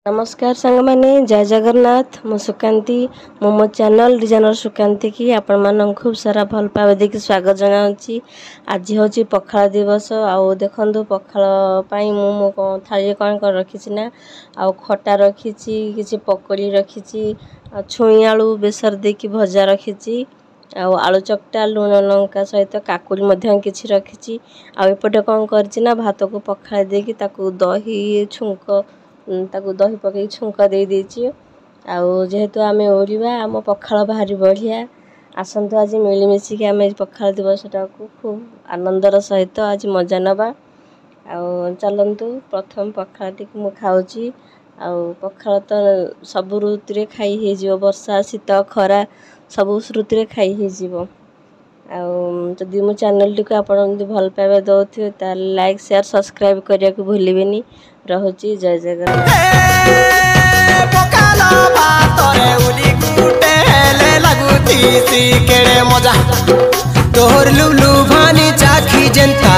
नमस्कार सांग मैंने जय जगन्नाथ मु सुकांती मो चैनल डिजाइनर सुकांती की आपण मान खूब सारा भल पावे देखि स्वागत जनाऊँगी। आज हूँ पखाल दिवस आउ देखु पखाल मु थाली कौन कर रखी ना आउ खटा रखी किसी पकड़ी रखी छुई आलू बेसर देकी भजा रखी आलू चकटा लुण लंका सहित काकुड़ी किसी रखी आउपटे कौन कर भात को पखाल देकी दही छुंक ताकू दही पकई छुंक दे देची जेहेतु आमे ओरिबा आम पखाल भारी बढ़िया आसंतु आज मिलमिशिकी आम पखाल दिवसटा को खूब आनंदर सहित आज मजा नवा चलतु प्रथम पखाल टी मु खाऊची पखाल तो सब ऋतु खाई हो वर्षा शीत खरा सब ऋतु खाई हो जदि मो चैनल टी को आपण भल पाइबा दउथिबे ता लाइक शेयर सब्सक्राइब करिया को भूलिबेनी। रहुची जय जगन्नाथ। पकाला भातरे उली गुटे हेले लगुती सी केड़े मजा तोहर लुलु भानी चाखी जनता